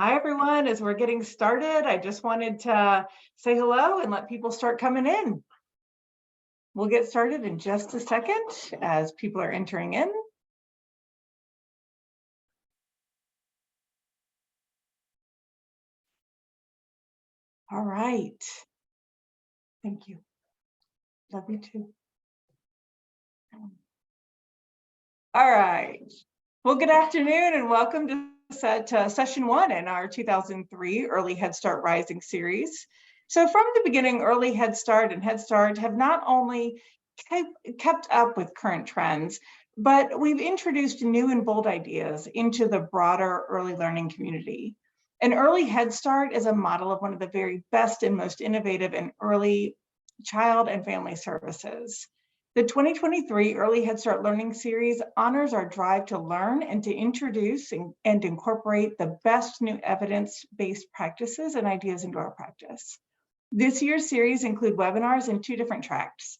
Hi, everyone. As we're getting started, I just wanted to say hello and let people start coming in. We'll get started in just a second as people are entering in. All right. Thank you. Love you too. All right. Well, good afternoon and welcome to session one in our 2003 Early Head Start Rising series. So from the beginning, Early Head Start and Head Start have not only kept up with current trends, but we've introduced new and bold ideas into the broader early learning community. An Early Head Start is a model of one of the very best and most innovative in early child and family services. The 2023 Early Head Start Learning Series honors our drive to learn and to introduce and incorporate the best new evidence-based practices and ideas into our practice. This year's series include webinars in two different tracks,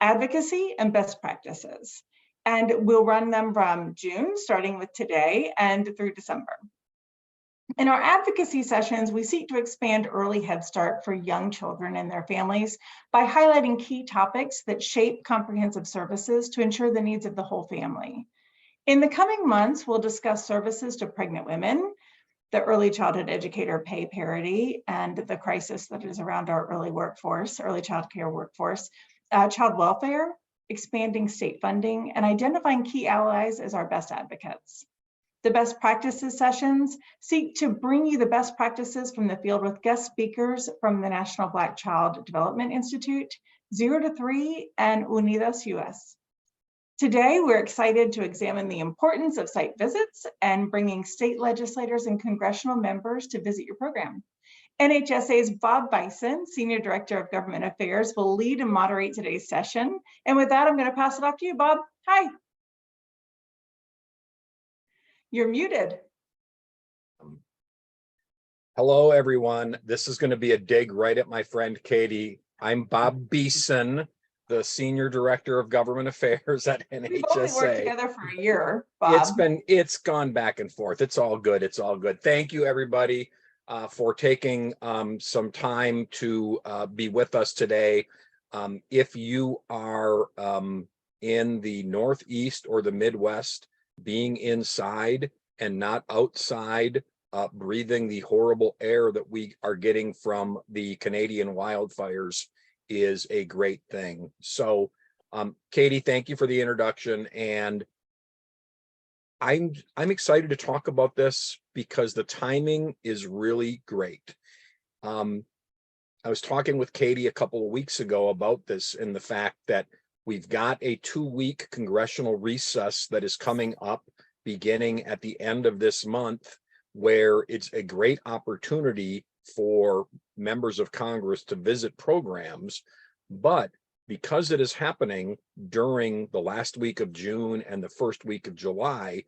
Advocacy and Best Practices. And we'll run them from June, starting with today, and through December. In our advocacy sessions, we seek to expand early Head Start for young children and their families by highlighting key topics that shape comprehensive services to ensure the needs of the whole family. In the coming months, we'll discuss services to pregnant women, the early childhood educator pay parity, and the crisis that is around our early child care workforce, child welfare, expanding state funding, and identifying key allies as our best advocates. The best practices sessions seek to bring you the best practices from the field with guest speakers from the National Black Child Development Institute, 0 to 3, and Unidas US. Today, we're excited to examine the importance of site visits and bringing state legislators and congressional members to visit your program. NHSA's Bob Bissen, Senior Director of Government Affairs, will lead and moderate today's session. And with that, I'm going to pass it off to you, Bob. Hi. You're muted. Hello, everyone. This is going to be a dig right at my friend Katie. I'm Bob Bissen, the Senior Director of Government Affairs at NHSA. We've only worked together for a year, Bob. It's gone back and forth. It's all good. It's all good. Thank you, everybody, for taking some time to be with us today. If you are in the Northeast or the Midwest, being inside and not outside, breathing the horrible air that we are getting from the Canadian wildfires is a great thing. So, Katie, thank you for the introduction. And I'm excited to talk about this because the timing is really great. I was talking with Katie a couple of weeks ago about this and the fact that we've got a 2-week congressional recess that is coming up beginning at the end of this month, where it's a great opportunity for members of Congress to visit programs. But because it is happening during the last week of June and the first week of July,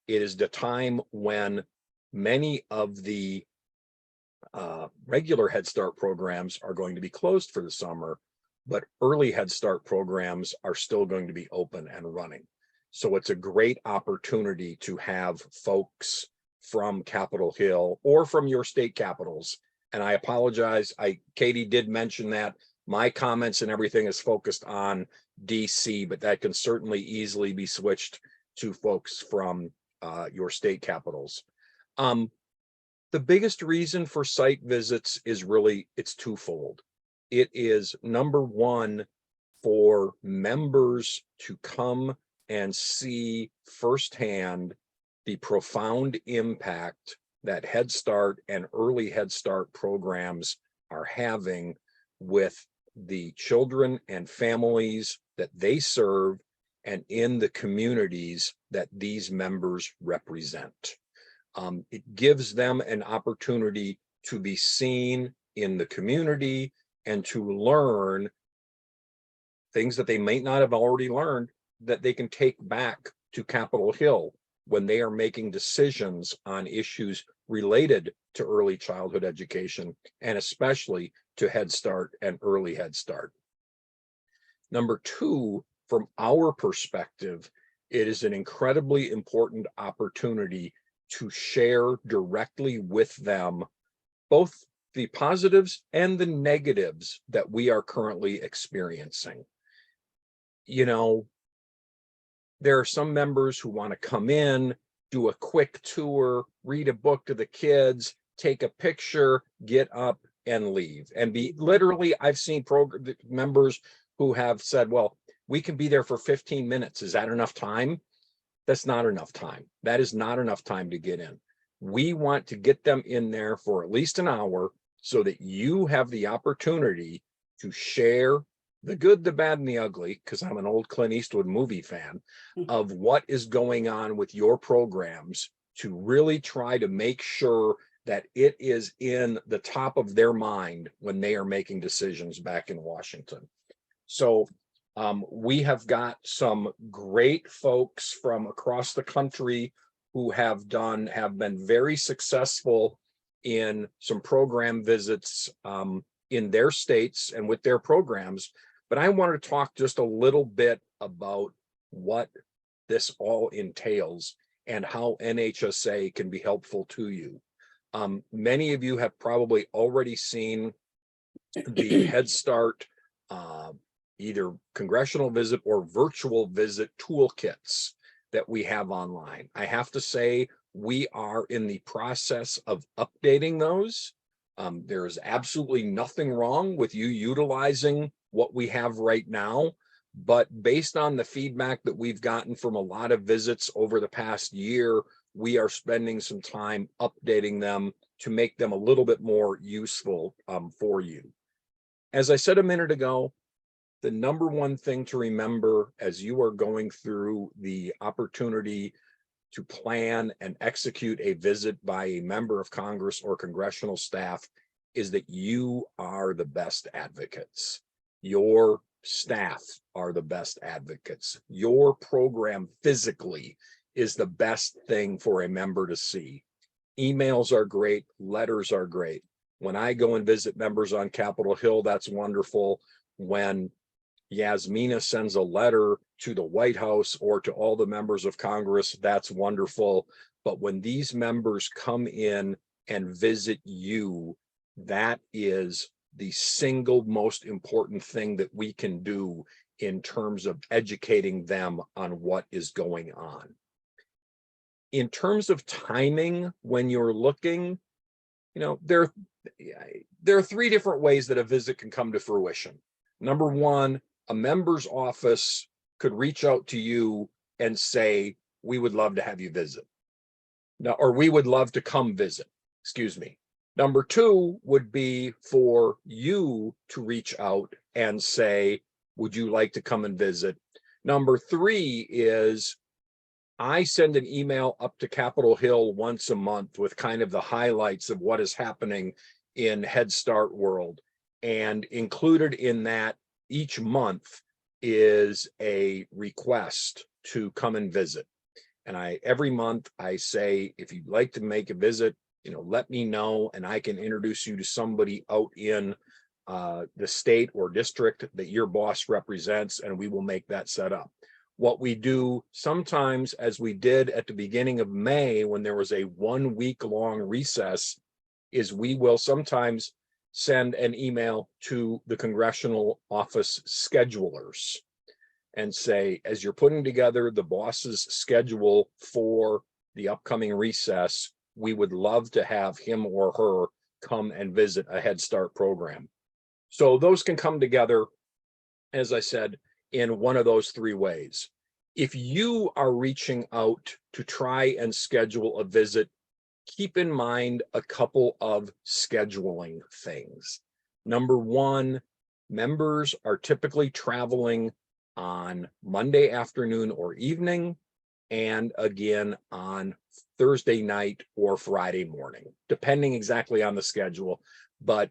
it is the time when many of the regular Head Start programs are going to be closed for the summer, but early Head Start programs are still going to be open and running. So it's a great opportunity to have folks from Capitol Hill or from your state capitals. And I apologize, Katie did mention that my comments and everything is focused on DC, but that can certainly easily be switched to folks from your state capitals. The biggest reason for site visits is really, it's twofold. It is number one, for members to come and see firsthand the profound impact that Head Start and early Head Start programs are having with the children and families that they serve and in the communities that these members represent. It gives them an opportunity to be seen in the community and to learn things that they may not have already learned that they can take back to Capitol Hill when they are making decisions on issues related to early childhood education, and especially to Head Start and early Head Start. Number two, from our perspective, it is an incredibly important opportunity to share directly with them both the positives and the negatives that we are currently experiencing. You know, there are some members who want to come in, do a quick tour, read a book to the kids, take a picture, get up and leave. And be literally, I've seen program members who have said, well, we can be there for 15 minutes. Is that enough time? That's not enough time. That is not enough time to get in. We want to get them in there for at least an hour so that you have the opportunity to share the good, the bad, and the ugly, because I'm an old Clint Eastwood movie fan, of what is going on with your programs, to really try to make sure that it is in the top of their mind when they are making decisions back in Washington. So we have got some great folks from across the country who have been very successful in some program visits in their states and with their programs. But I want to talk just a little bit about what this all entails and how NHSA can be helpful to you. Many of you have probably already seen the Head Start either congressional visit or virtual visit toolkits that we have online. I have to say, we are in the process of updating those. There is absolutely nothing wrong with you utilizing what we have right now, but based on the feedback that we've gotten from a lot of visits over the past year, we are spending some time updating them to make them a little bit more useful for you. As I said a minute ago, the number one thing to remember as you are going through the opportunity to plan and execute a visit by a member of Congress or congressional staff is that you are the best advocates. Your staff are the best advocates. Your program physically is the best thing for a member to see. Emails are great, letters are great. When I go and visit members on Capitol Hill, that's wonderful. When Yasmina sends a letter to the White House or to all the members of Congress, that's wonderful. But when these members come in and visit you, that is the single most important thing that we can do in terms of educating them on what is going on. In terms of timing, when you're looking, you know, there are three different ways that a visit can come to fruition. Number one, a member's office could reach out to you and say, we would love to have you visit. Now, or we would love to come visit, excuse me. Number two would be for you to reach out and say, would you like to come and visit? Number three is I send an email up to Capitol Hill once a month with kind of the highlights of what is happening in Head Start world. And included in that each month is a request to come and visit. And every month I say, if you'd like to make a visit, you know, let me know and I can introduce you to somebody out in the state or district that your boss represents, and we will make that set up. What we do sometimes, as we did at the beginning of May, when there was a 1 week long recess, is we will sometimes send an email to the congressional office schedulers and say, as you're putting together the boss's schedule for the upcoming recess, we would love to have him or her come and visit a Head Start program. So those can come together, as I said, in one of those three ways. If you are reaching out to try and schedule a visit, keep in mind a couple of scheduling things. Number one, members are typically traveling on Monday afternoon or evening, and again on Thursday night or Friday morning, depending exactly on the schedule. But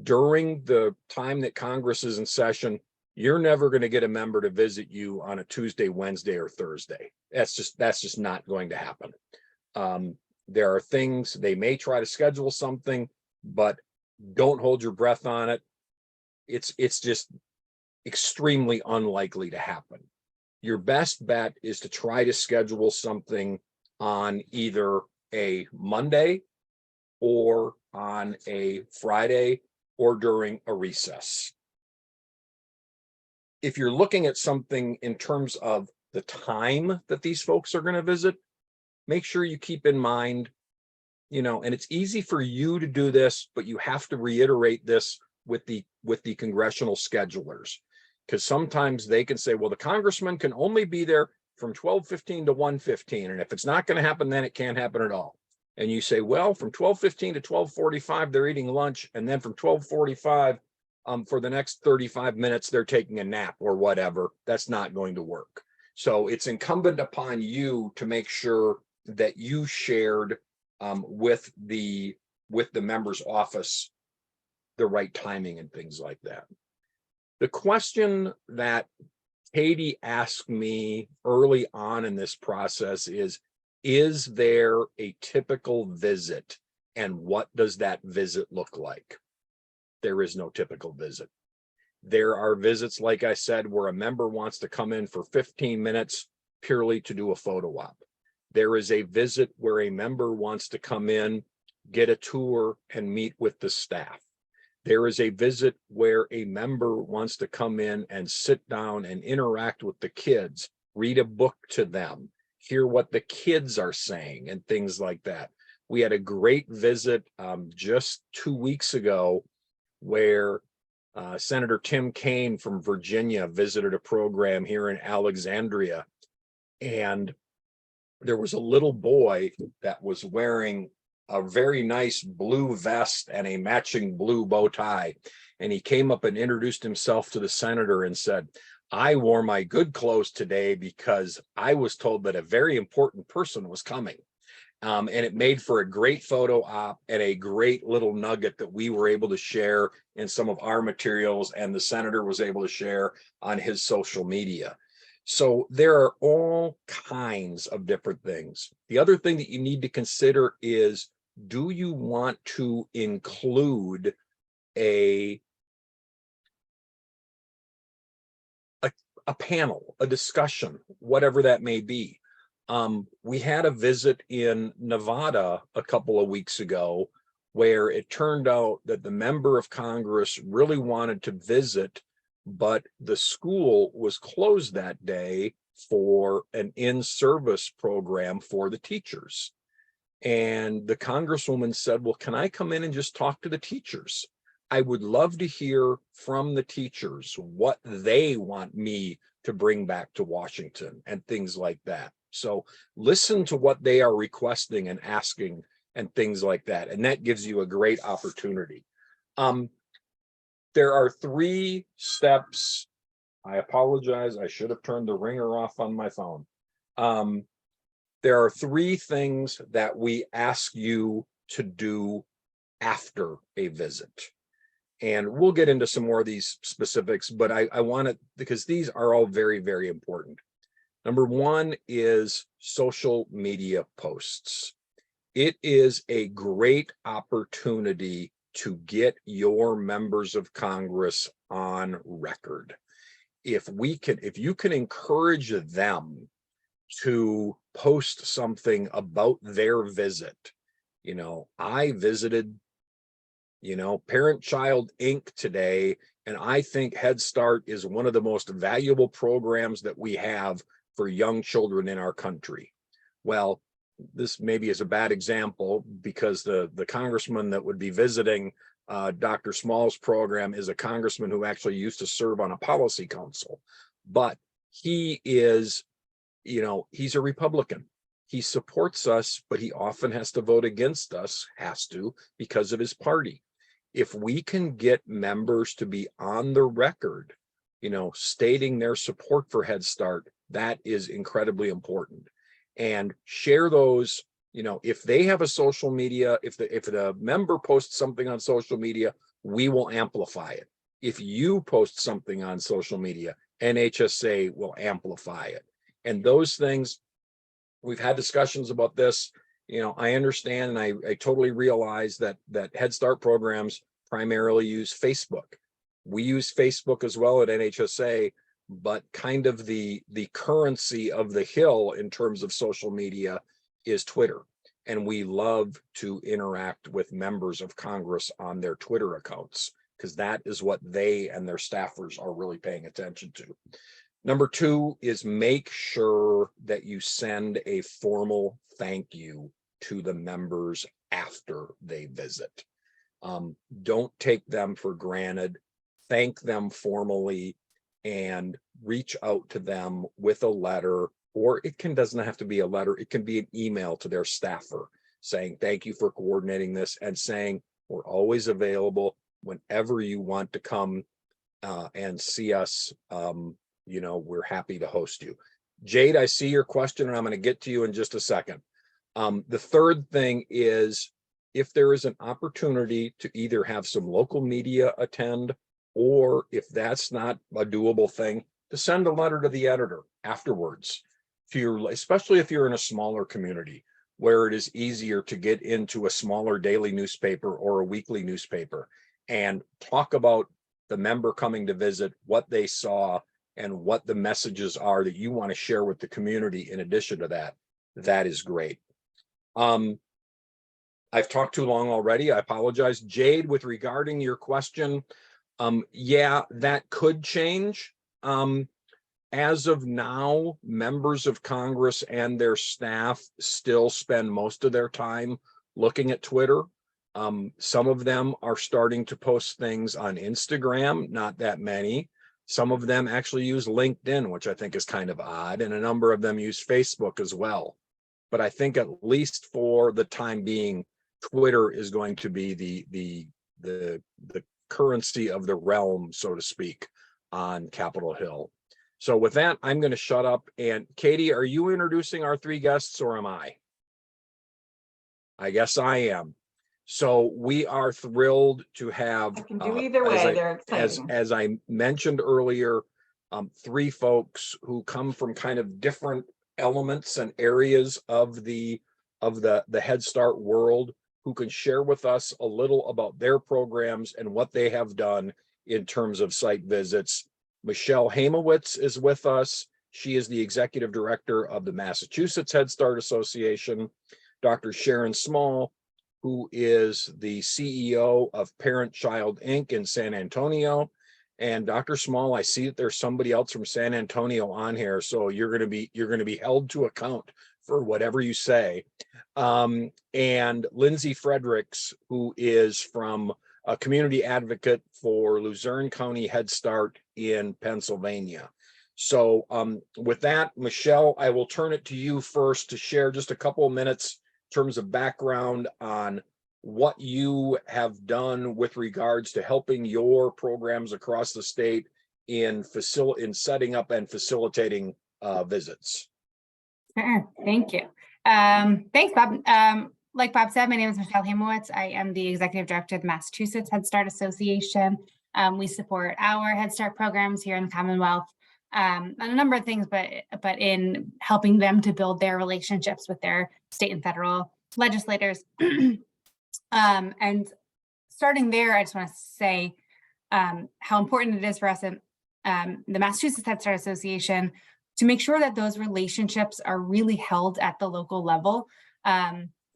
during the time that Congress is in session, you're never going to get a member to visit you on a Tuesday, Wednesday, or Thursday. That's just not going to happen. There are things, they may try to schedule something, but don't hold your breath on it. It's just extremely unlikely to happen. Your best bet is to try to schedule something on either a Monday or on a Friday or during a recess. If you're looking at something in terms of the time that these folks are going to visit, make sure you keep in mind, and it's easy for you to do this, but you have to reiterate this with the congressional schedulers, because sometimes they can say, well, the congressman can only be there from 12:15 to 1:15, and if it's not going to happen, then it can't happen at all. And you say, well, from 12:15 to 12:45, they're eating lunch, and then from 12:45 for the next 35 minutes, they're taking a nap or whatever. That's not going to work. So it's incumbent upon you to make sure that you shared with the member's office the right timing and things like that. The question that Katie asked me early on in this process is there a typical visit, and what does that visit look like? There is no typical visit. There are visits, like I said, where a member wants to come in for 15 minutes purely to do a photo op. There is a visit where a member wants to come in, get a tour, and meet with the staff. There is a visit where a member wants to come in and sit down and interact with the kids, read a book to them, hear what the kids are saying, and things like that. We had a great visit just 2 weeks ago where Senator Tim Kaine from Virginia visited a program here in Alexandria, and there was a little boy that was wearing a very nice blue vest and a matching blue bow tie. And he came up and introduced himself to the senator and said, I wore my good clothes today because I was told that a very important person was coming. And it made for a great photo op and a great little nugget that we were able to share in some of our materials, and the senator was able to share on his social media. So there are all kinds of different things. The other thing that you need to consider is, do you want to include a panel, a discussion, whatever that may be? We had a visit in Nevada a couple of weeks ago where it turned out that the member of Congress really wanted to visit, but the school was closed that day for an in-service program for the teachers. And the congresswoman said, well, can I come in and just talk to the teachers? I would love to hear from the teachers what they want me to bring back to Washington and things like that. So listen to what they are requesting and asking and things like that. And that gives you a great opportunity. There are 3 steps. I apologize. I should have turned the ringer off on my phone. There are 3 things that we ask you to do after a visit. And we'll get into some more of these specifics, but I want to, because these are all very, very important. Number 1 is social media posts. It is a great opportunity to get your members of Congress on record. If you can encourage them to post something about their visit. I visited, Parent Child Inc. today, and I think Head Start is one of the most valuable programs that we have for young children in our country. Well, this maybe is a bad example because the congressman that would be visiting Dr. Small's program is a congressman who actually used to serve on a policy council, but he is, he's a Republican. He supports us, but he often has to vote against us, because of his party. If we can get members to be on the record, stating their support for Head Start, that is incredibly important. And share those, if they have a social media, if the member posts something on social media, we will amplify it. If you post something on social media, NHSA will amplify it. And those things, we've had discussions about this. I understand, and I totally realize that Head Start programs primarily use Facebook. We use Facebook as well at NHSA, but kind of the currency of the hill in terms of social media is Twitter. and we love to interact with members of Congress on their Twitter accounts, because that is what they and their staffers are really paying attention to. Number two is make sure that you send a formal thank you to the members after they visit. Don't take them for granted. Thank them formally and reach out to them with a letter, or doesn't have to be a letter. It can be an email to their staffer saying, thank you for coordinating this, and saying, we're always available whenever you want to come and see us. We're happy to host you. Jade, I see your question and I'm going to get to you in just a second. The third thing is, if there is an opportunity to either have some local media attend, or if that's not a doable thing, to send a letter to the editor afterwards, especially if you're in a smaller community where it is easier to get into a smaller daily newspaper or a weekly newspaper and talk about the member coming to visit, what they saw, and what the messages are that you want to share with the community. In addition to that, that is great. I've talked too long already. I apologize. Jade, with regarding your question, yeah, that could change. As of now, members of Congress and their staff still spend most of their time looking at Twitter. Some of them are starting to post things on Instagram, not that many. Some of them actually use LinkedIn, which I think is kind of odd, and a number of them use Facebook as well. But I think at least for the time being, Twitter is going to be the currency of the realm, so to speak, on Capitol Hill. So with that, I'm going to shut up. And Katie, are you introducing our three guests, or am I? I guess I am. So we are thrilled to have, I can do either way. They're exciting. As I mentioned earlier, three folks who come from kind of different elements and areas of the Head Start world, who can share with us a little about their programs and what they have done in terms of site visits. Michelle Haimowitz is with us. She is the executive director of the Massachusetts Head Start Association. Dr. Sharon Small, who is the CEO of Parent Child Inc. in San Antonio. And Dr. Small, I see that there's somebody else from San Antonio on here, so you're going to be held to account for whatever you say. And Lindsey Fredericks, who is from a community advocate for Luzerne County Head Start in Pennsylvania. So with that, Michelle, I will turn it to you first to share just a couple of minutes in terms of background on what you have done with regards to helping your programs across the state in setting up and facilitating visits. Sure. Thank you. Thanks, Bob. Like Bob said, my name is Michelle Haimowitz. I am the executive director of the Massachusetts Head Start Association. We support our Head Start programs here in the Commonwealth on a number of things, but in helping them to build their relationships with their state and federal legislators. And starting there, I just want to say how important it is for us in the Massachusetts Head Start Association to make sure that those relationships are really held at the local level.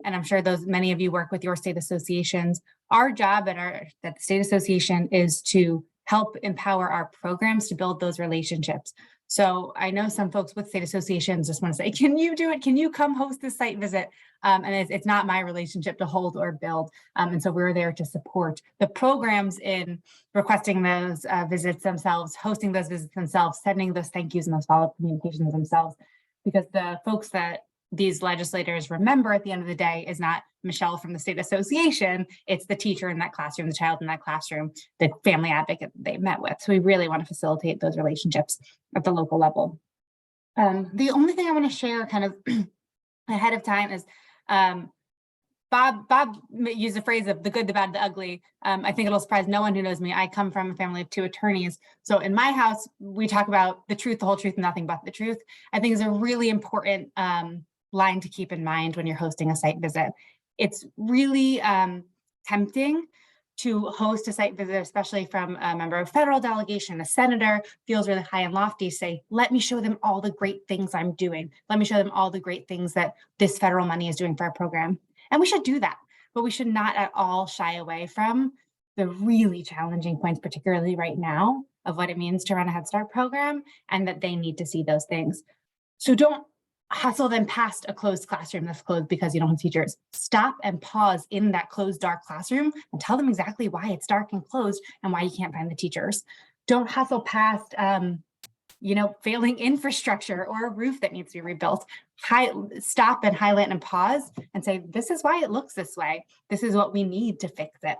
And I'm sure many of you work with your state associations. Our job at the state association is to help empower our programs to build those relationships. So I know some folks with state associations just want to say, can you do it? Can you come host this site visit? And it's not my relationship to hold or build. And so we're there to support the programs in requesting those visits themselves, hosting those visits themselves, sending those thank yous and those follow-up communications themselves. Because the folks that these legislators remember at the end of the day is not Michelle from the state association, it's the teacher in that classroom, the child in that classroom, the family advocate they met with. So we really want to facilitate those relationships at the local level. The only thing I want to share kind of ahead of time is Bob used the phrase of the good, the bad, the ugly. I think it'll surprise no one who knows me. I come from a family of 2 attorneys. So in my house, we talk about the truth, the whole truth, and nothing but the truth. I think is a really important line to keep in mind when you're hosting a site visit. It's really tempting to host a site visit, especially from a member of federal delegation, a senator, feels really high and lofty, say, let me show them all the great things I'm doing. Let me show them all the great things that this federal money is doing for our program. And we should do that, but we should not at all shy away from the really challenging points, particularly right now, of what it means to run a Head Start program, and that they need to see those things. So don't hustle them past a closed classroom that's closed because you don't have teachers. Stop and pause in that closed, dark classroom and tell them exactly why it's dark and closed and why you can't find the teachers. Don't hustle past failing infrastructure or a roof that needs to be rebuilt. Stop and highlight and pause and say, this is why it looks this way. This is what we need to fix it.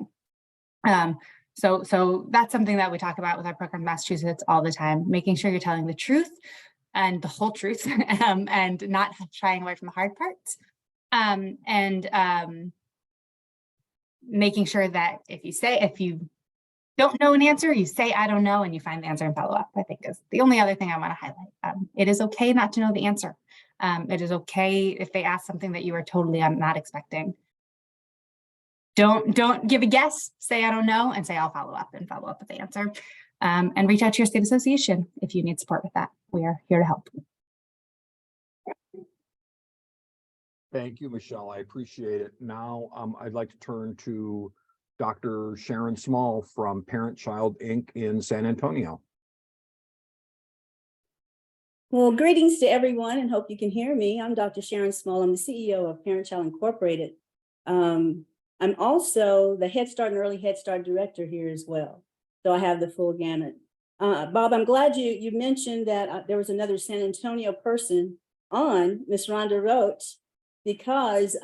So that's something that we talk about with our program in Massachusetts all the time, making sure you're telling the truth and the whole truth and not shying away from the hard parts. Making sure that if you don't know an answer, you say, I don't know, and you find the answer and follow up, I think is the only other thing I want to highlight. It is okay not to know the answer. It is okay if they ask something that you are totally not expecting. Don't give a guess, say, I don't know, and say, I'll follow up with the answer. And reach out to your state association if you need support with that. We are here to help. Thank you, Michelle. I appreciate it. Now, I'd like to turn to Dr. Sharon Small from Parent Child Inc. in San Antonio. Well, greetings to everyone and hope you can hear me. I'm Dr. Sharon Small. I'm the CEO of Parent Child Incorporated. I'm also the Head Start and Early Head Start director here as well. So I have the full gamut. Bob, I'm glad you mentioned that there was another San Antonio person on, Ms. Rhonda Roach, because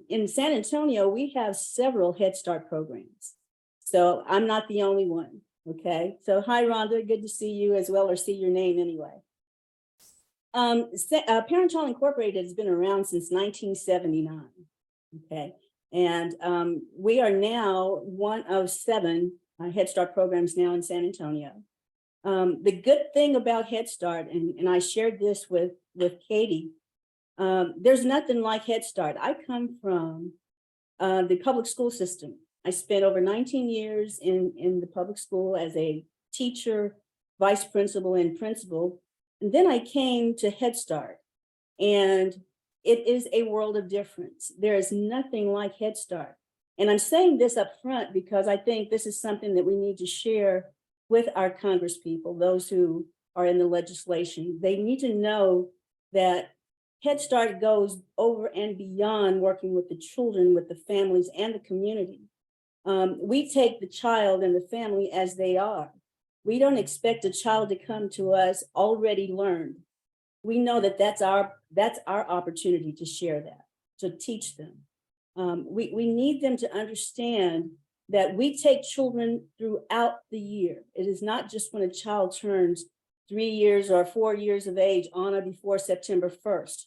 in San Antonio, we have several Head Start programs. So I'm not the only one, okay? So hi, Rhonda, good to see you as well, or see your name anyway. Parent Child Incorporated has been around since 1979, okay? And we are now one of 7 Head Start programs now in San Antonio. The good thing about Head Start, and I shared this with Katie, there's nothing like Head Start. I come from the public school system. I spent over 19 years in the public school as a teacher, vice principal, and principal. And then I came to Head Start, and it is a world of difference. There is nothing like Head Start. And I'm saying this up front because I think this is something that we need to share with our congresspeople, those who are in the legislation. They need to know that Head Start goes over and beyond working with the children, with the families and the community. We take the child and the family as they are. We don't expect a child to come to us already learned. We know that that's our opportunity to share that, to teach them. We need them to understand that we take children throughout the year. It is not just when a child turns 3 years or 4 years of age on or before September 1st.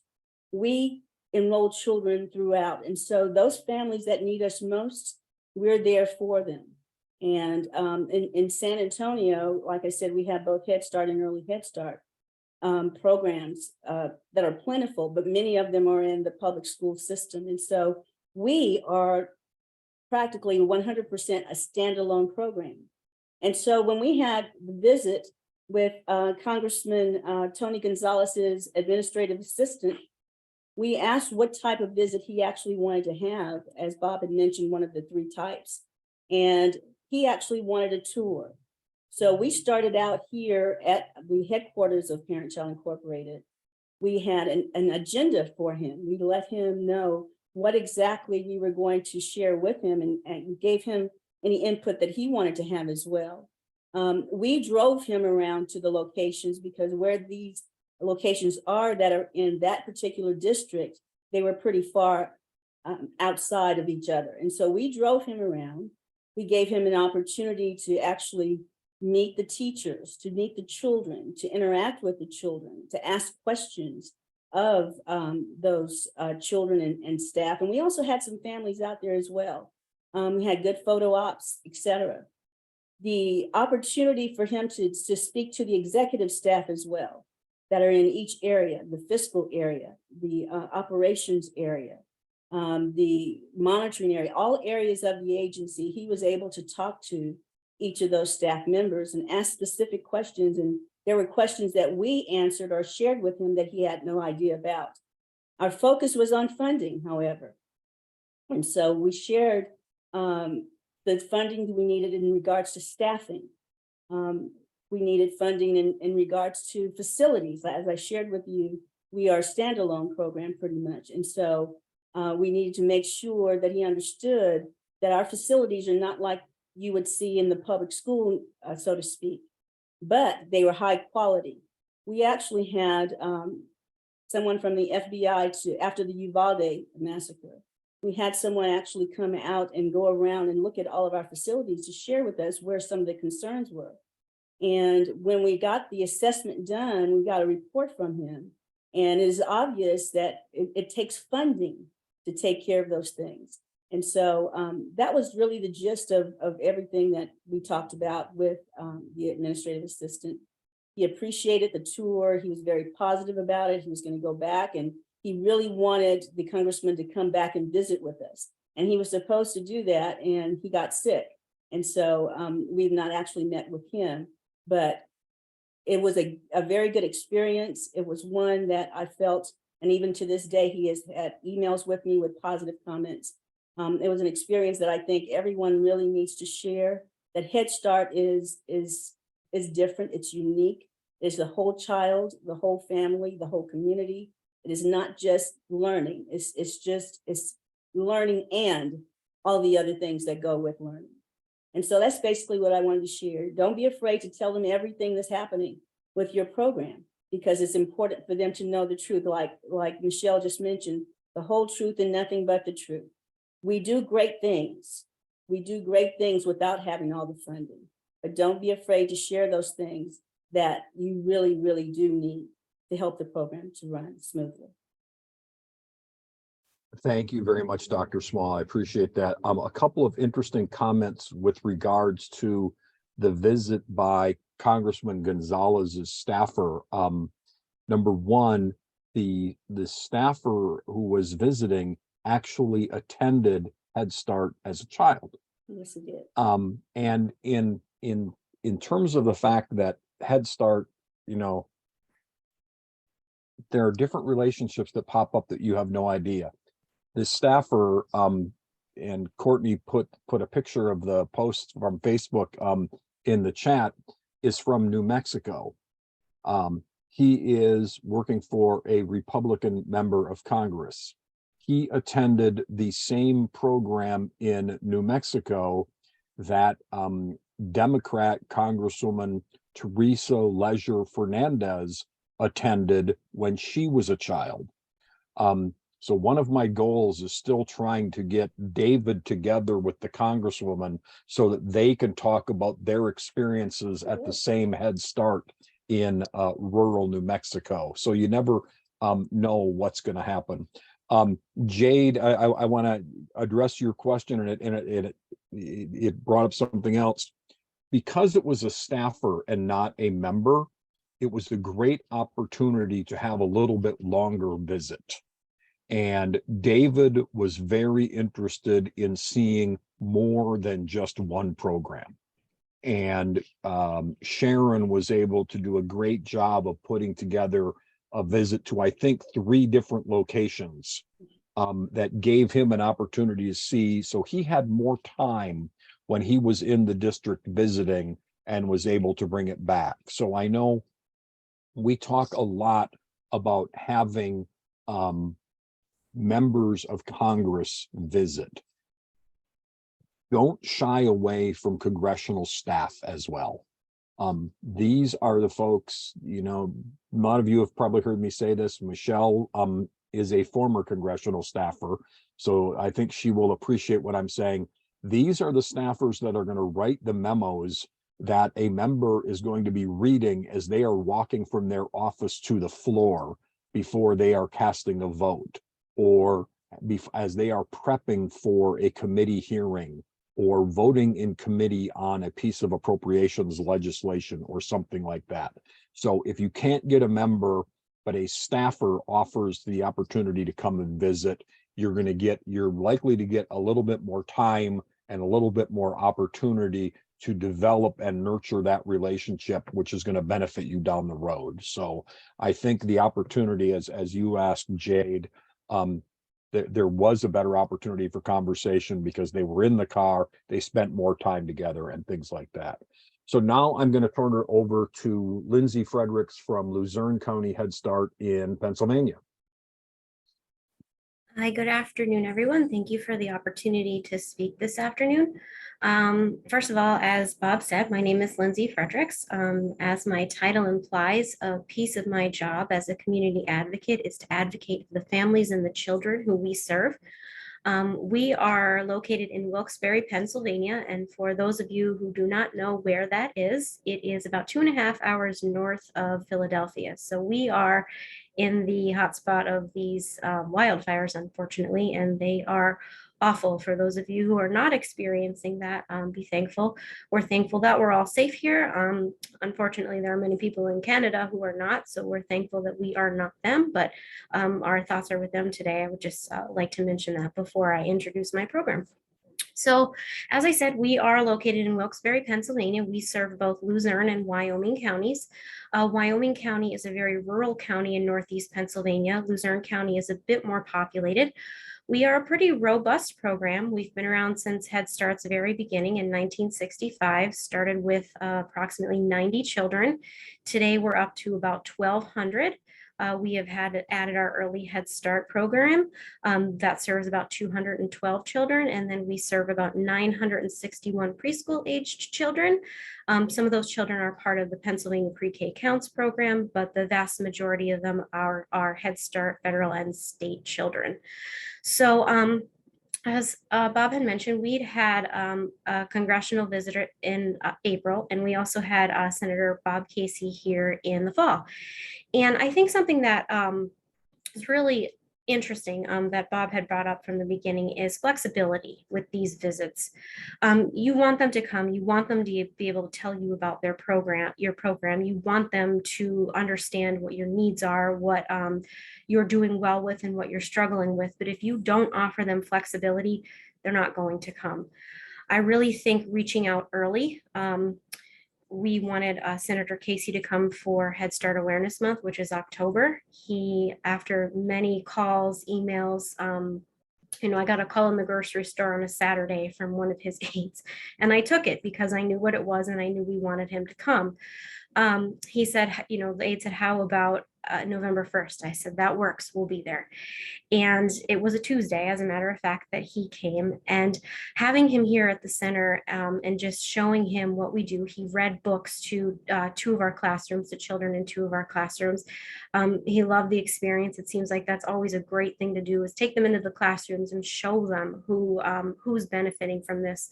We enroll children throughout. And so those families that need us most, we're there for them. And in San Antonio, like I said, we have both Head Start and Early Head Start programs that are plentiful, but many of them are in the public school system. And so we are practically 100% a standalone program. And so when we had the visit with Congressman Tony Gonzalez's administrative assistant, we asked what type of visit he actually wanted to have, as Bob had mentioned, one of the 3 types. And he actually wanted a tour. So we started out here at the headquarters of Parent Child Incorporated. We had an agenda for him. We let him know what exactly we were going to share with him, and gave him any input that he wanted to have as well. We drove him around to the locations, because where these locations are that are in that particular district, they were pretty far outside of each other. And so we drove him around. We gave him an opportunity to actually meet the teachers, to meet the children, to interact with the children, to ask questions of those children and staff. And we also had some families out there as well. We had good photo ops, etc. The opportunity for him to speak to the executive staff as well, that are in each area, the fiscal area, the operations area, the monitoring area, all areas of the agency. He was able to talk to each of those staff members and ask specific questions. And there were questions that we answered or shared with him that he had no idea about. Our focus was on funding, however. And so we shared the funding that we needed in regards to staffing. We needed funding in regards to facilities. As I shared with you, we are a standalone program pretty much. And so we needed to make sure that he understood that our facilities are not like you would see in the public school, so to speak, but they were high quality. We actually had someone from the FBI after the Uvalde massacre. We had someone actually come out and go around and look at all of our facilities to share with us where some of the concerns were. And when we got the assessment done, we got a report from him. And it is obvious that it takes funding to take care of those things. And so that was really the gist of everything that we talked about with the administrative assistant. He appreciated the tour. He was very positive about it. He was going to go back, and he really wanted the congressman to come back and visit with us. And he was supposed to do that, and he got sick. And so we've not actually met with him, but it was a very good experience. It was one that I felt, and even to this day, he has had emails with me with positive comments. It was an experience that I think everyone really needs to share. That Head Start is different. It's unique. It's the whole child, the whole family, the whole community. It is not just learning. It's learning and all the other things that go with learning. And so that's basically what I wanted to share. Don't be afraid to tell them everything that's happening with your program, because it's important for them to know the truth. Like Michelle just mentioned, the whole truth and nothing but the truth. We do great things. We do great things without having all the funding, but don't be afraid to share those things that you really, really do need to help the program to run smoothly. Thank you very much, Dr. Small. I appreciate that. A couple of interesting comments with regards to the visit by Congressman Gonzalez's staffer. Number one, the staffer who was visiting actually attended Head Start as a child. Yes, it did. And in terms of the fact that Head Start, you know, there are different relationships that pop up that you have no idea. The staffer, and Courtney put a picture of the post from Facebook in the chat, is from New Mexico. He is working for a Republican member of Congress. He attended the same program in New Mexico that Democrat Congresswoman Teresa Leisure Fernandez attended when she was a child. So one of my goals is still trying to get David together with the Congresswoman so that they can talk about their experiences at the same Head Start in rural New Mexico. So you never know what's going to happen. Jade, I want to address your question, and it brought up something else. Because it was a staffer and not a member, it was a great opportunity to have a little bit longer visit. And David was very interested in seeing more than just one program. And Sharon was able to do a great job of putting together a visit to, I think, 3 different locations that gave him an opportunity to see. So he had more time when he was in the district visiting and was able to bring it back. So I know we talk a lot about having members of Congress visit. Don't shy away from congressional staff as well. These are the folks, you know, a lot of you have probably heard me say this. Michelle is a former congressional staffer, so I think she will appreciate what I'm saying. These are the staffers that are going to write the memos that a member is going to be reading as they are walking from their office to the floor before they are casting a vote, or as they are prepping for a committee hearing or voting in committee on a piece of appropriations legislation or something like that. So if you can't get a member, but a staffer offers the opportunity to come and visit, you're likely to get a little bit more time and a little bit more opportunity to develop and nurture that relationship, which is going to benefit you down the road. So I think the opportunity, as you asked, Jade, there was a better opportunity for conversation because they were in the car, they spent more time together and things like that. So now I'm going to turn it over to Lindsey Fredericks from Luzerne County Head Start in Pennsylvania. Hi, good afternoon, everyone. Thank you for the opportunity to speak this afternoon. First of all, as Bob said, my name is Lindsey Fredericks. As my title implies, a piece of my job as a community advocate is to advocate for the families and the children who we serve. We are located in Wilkes-Barre, Pennsylvania, and for those of you who do not know where that is, it is about 2.5 hours north of Philadelphia. So we are in the hotspot of these wildfires, unfortunately, and they are awful. For those of you who are not experiencing that, be thankful. We're thankful that we're all safe here. Unfortunately, there are many people in Canada who are not, so we're thankful that we are not them, but our thoughts are with them today. I would just like to mention that before I introduce my program. So, as I said, we are located in Wilkes-Barre, Pennsylvania. We serve both Luzerne and Wyoming counties. Wyoming County is a very rural county in Northeast Pennsylvania. Luzerne County is a bit more populated. We are a pretty robust program. We've been around since Head Start's very beginning in 1965, started with approximately 90 children. Today, we're up to about 1,200. We have added our early Head Start program that serves about 212 children, and then we serve about 961 preschool aged children. Some of those children are part of the Pennsylvania Pre-K Counts program, but the vast majority of them are Head Start federal and state children. So as Bob had mentioned, we'd had a congressional visitor in April, and we also had Senator Bob Casey here in the fall. And I think something that is really interesting that Bob had brought up from the beginning is flexibility with these visits. You want them to come, you want them to be able to tell you about your program, you want them to understand what your needs are, what you're doing well with and what you're struggling with. But if you don't offer them flexibility, they're not going to come. I really think reaching out early, we wanted Senator Casey to come for Head Start Awareness Month, which is October. He, after many calls, emails, I got a call in the grocery store on a Saturday from one of his aides, and I took it because I knew what it was and I knew we wanted him to come. He said, the aide said, how about November 1st? I said, that works, we'll be there. And it was a Tuesday, as a matter of fact, that he came, and having him here at the center and just showing him what we do. He read books to 2 of our classrooms, to children in 2 of our classrooms. He loved the experience. It seems like that's always a great thing to do, is take them into the classrooms and show them who's benefiting from this.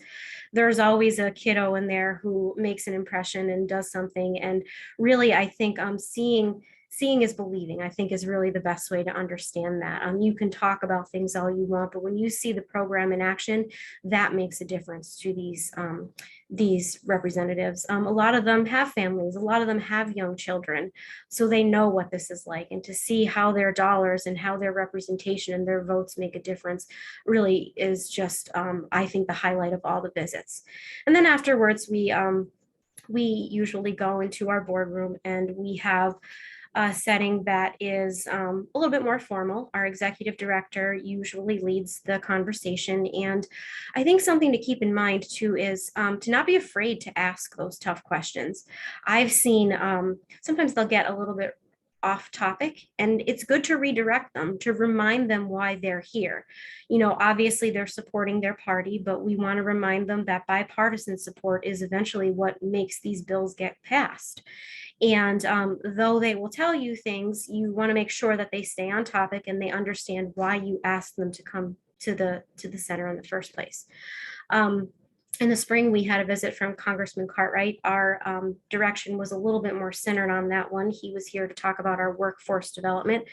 There's always a kiddo in there who makes an impression and does something. And really, I think seeing is believing, I think, is really the best way to understand that. You can talk about things all you want, but when you see the program in action, that makes a difference to these representatives. A lot of them have families, a lot of them have young children, so they know what this is like. And to see how their dollars and how their representation and their votes make a difference really is just, I think, the highlight of all the visits. And then afterwards, we usually go into our boardroom and we have a setting that is a little bit more formal. Our executive director usually leads the conversation. And I think something to keep in mind too is to not be afraid to ask those tough questions. I've seen sometimes they'll get a little bit off topic, and it's good to redirect them, to remind them why they're here. Obviously they're supporting their party, but we want to remind them that bipartisan support is eventually what makes these bills get passed. And though they will tell you things, you want to make sure that they stay on topic and they understand why you asked them to come to the center in the first place. In the spring, we had a visit from Congressman Cartwright. Our direction was a little bit more centered on that one. He was here to talk about our workforce development.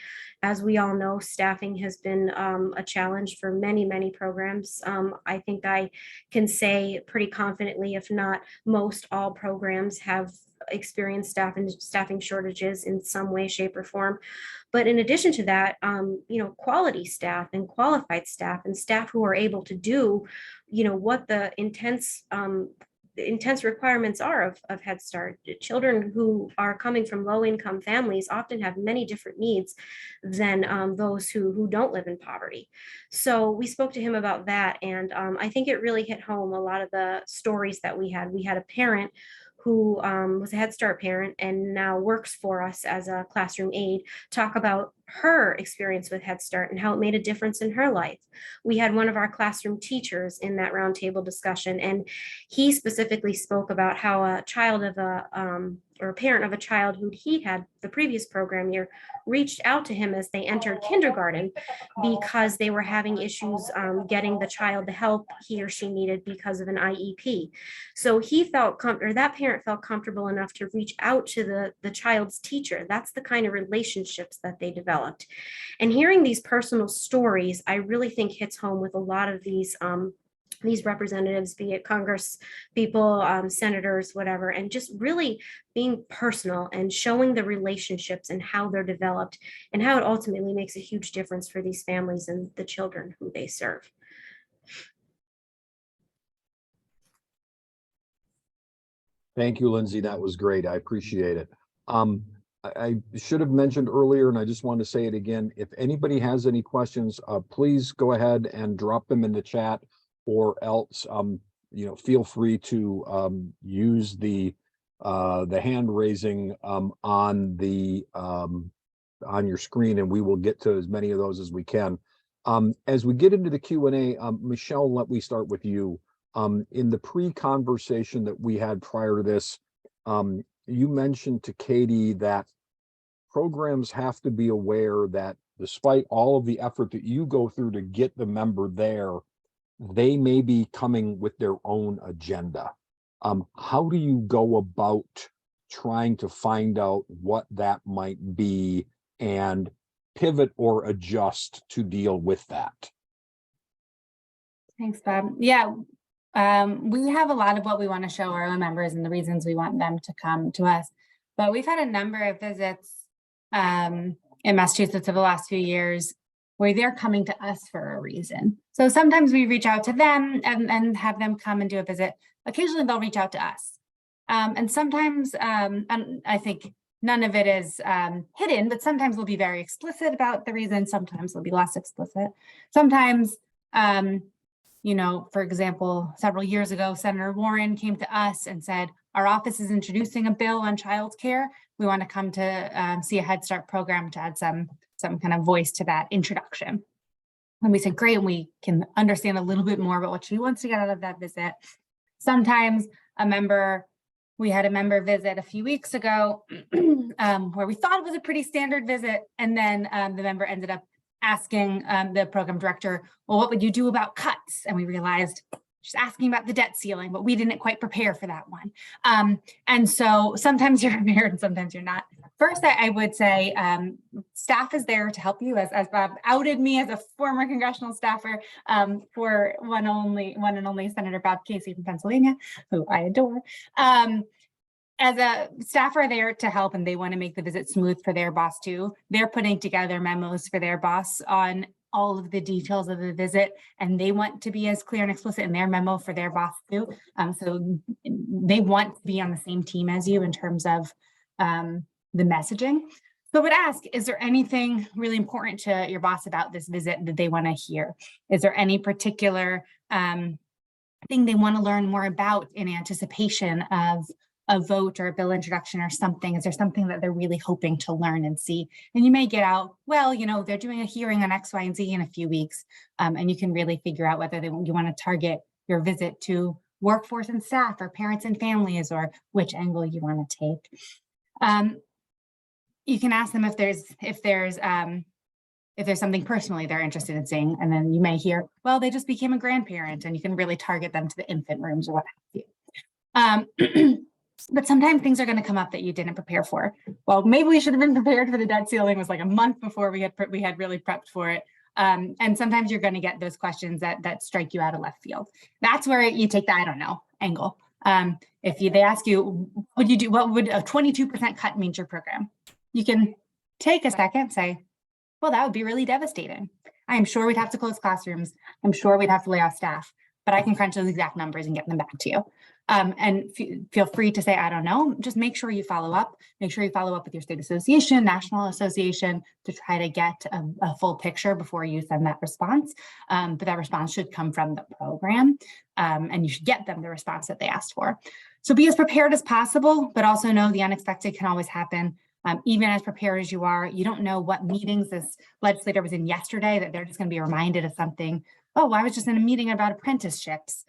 As we all know, staffing has been a challenge for many, many programs. I think I can say pretty confidently, if not most, all programs have experienced staffing shortages in some way, shape, or form. But in addition to that, quality staff and qualified staff and staff who are able to do, what the intense intense requirements are of Head Start. Children who are coming from low-income families often have many different needs than those who don't live in poverty. So we spoke to him about that, and I think it really hit home a lot of the stories that we had. We had a parent who was a Head Start parent and now works for us as a classroom aide, talk about her experience with Head Start and how it made a difference in her life. We had one of our classroom teachers in that roundtable discussion, and he specifically spoke about how a child of or a parent of a child who he had the previous program year reached out to him as they entered kindergarten because they were having issues getting the child the help he or she needed because of an IEP. So he felt that parent felt comfortable enough to reach out to the child's teacher. That's the kind of relationships that they developed. And hearing these personal stories, I really think hits home with a lot of these representatives, be it Congress people, senators, whatever, and just really being personal and showing the relationships and how they're developed and how it ultimately makes a huge difference for these families and the children who they serve. Thank you, Lindsay. That was great. I appreciate it. I should have mentioned earlier, and I just want to say it again. If anybody has any questions, please go ahead and drop them in the chat, or else, feel free to use the hand raising on your screen, and we will get to as many of those as we can. As we get into the Q&A, Michelle, let me start with you. In the pre-conversation that we had prior to this, you mentioned to Katie that programs have to be aware that despite all of the effort that you go through to get the member there, they may be coming with their own agenda. How do you go about trying to find out what that might be and pivot or adjust to deal with that? Thanks, Bob. Yeah, we have a lot of what we want to show our members and the reasons we want them to come to us. But we've had a number of visits in Massachusetts over the last few years where they're coming to us for a reason. So sometimes we reach out to them and have them come and do a visit. Occasionally they'll reach out to us. And sometimes, and I think none of it is hidden, but sometimes we'll be very explicit about the reason. Sometimes we'll be less explicit. Sometimes, for example, several years ago, Senator Warren came to us and said, our office is introducing a bill on childcare. We want to come to see a Head Start program to add some kind of voice to that introduction. And we said, great, and we can understand a little bit more about what she wants to get out of that visit. Sometimes we had a member visit a few weeks ago where we thought it was a pretty standard visit. And then the member ended up asking the program director, well, what would you do about cuts? And we realized she's asking about the debt ceiling, but we didn't quite prepare for that one. And so sometimes you're prepared and sometimes you're not. First, I would say staff is there to help you, as Bob outed me as a former congressional staffer for one and only Senator Bob Casey from Pennsylvania, who I adore. As a staffer there to help, and they want to make the visit smooth for their boss too. They're putting together memos for their boss on all of the details of the visit, and they want to be as clear and explicit in their memo for their boss too. So they want to be on the same team as you in terms of the messaging. So I would ask, is there anything really important to your boss about this visit that they want to hear? Is there any particular thing they want to learn more about in anticipation of a vote or a bill introduction or something? Is there something that they're really hoping to learn and see? And you may get out, well, they're doing a hearing on X, Y, and Z in a few weeks. And you can really figure out whether you want to target your visit to workforce and staff or parents and families, or which angle you want to take. You can ask them if there's something personally they're interested in seeing, and then you may hear, well, they just became a grandparent, and you can really target them to the infant rooms or what have you. But sometimes things are going to come up that you didn't prepare for. Well, maybe we should have been prepared for the debt ceiling. It was like a month before we had really prepped for it. And sometimes you're going to get those questions that strike you out of left field. That's where you take the I don't know angle. If they ask you, what would a 22% cut mean to your program? You can take a second, say, well, that would be really devastating. I am sure we'd have to close classrooms. I'm sure we'd have to lay off staff, but I can crunch those exact numbers and get them back to you. And feel free to say, I don't know, just make sure you follow up. Make sure you follow up with your state association, national association to try to get a full picture before you send that response. But that response should come from the program, and you should get them the response that they asked for. So be as prepared as possible, but also know the unexpected can always happen. Even as prepared as you are, you don't know what meetings this legislator was in yesterday that they're just going to be reminded of something. Oh, I was just in a meeting about apprenticeships.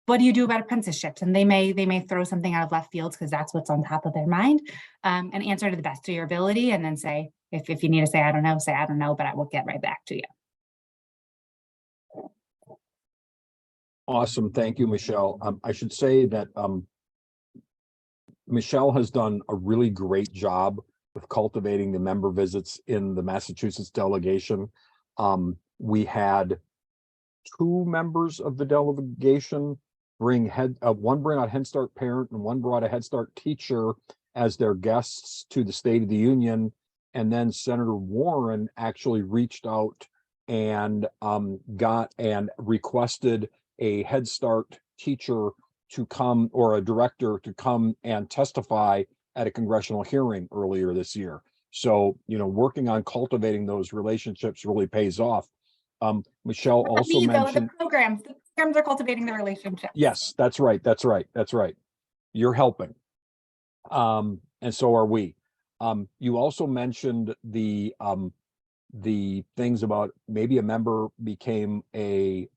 What do you do about apprenticeships? And they may throw something out of left field because that's what's on top of their mind, and answer to the best of your ability. And then say, if you need to say, I don't know, say, I don't know, but I will get right back to you. Awesome. Thank you, Michelle. I should say that Michelle has done a really great job with cultivating the member visits in the Massachusetts delegation. We had 2 members of the delegation one bring out Head Start parent and one brought a Head Start teacher as their guests to the State of the Union. And then Senator Warren actually reached out and got and requested a Head Start teacher to come, or a director to come and testify at a congressional hearing earlier this year. So, working on cultivating those relationships really pays off. Michelle also mentioned the programs are cultivating the relationships. Yes, that's right. You're helping. And so are we. You also mentioned the things about maybe a member became a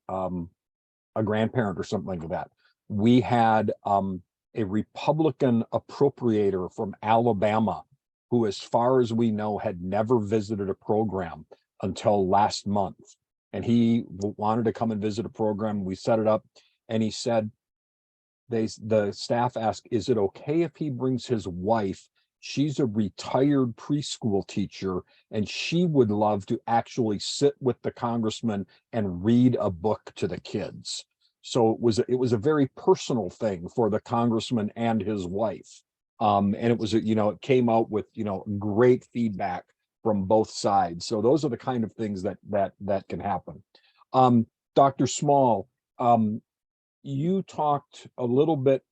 grandparent or something like that. We had a Republican appropriator from Alabama who, as far as we know, had never visited a program until last month. And he wanted to come and visit a program. We set it up, and he said, the staff asked, is it okay if he brings his wife? She's a retired preschool teacher, and she would love to actually sit with the congressman and read a book to the kids. So it was a very personal thing for the congressman and his wife. And it was, it came out with, great feedback from both sides. So those are the kind of things that can happen. Dr. Small, you talked a little bit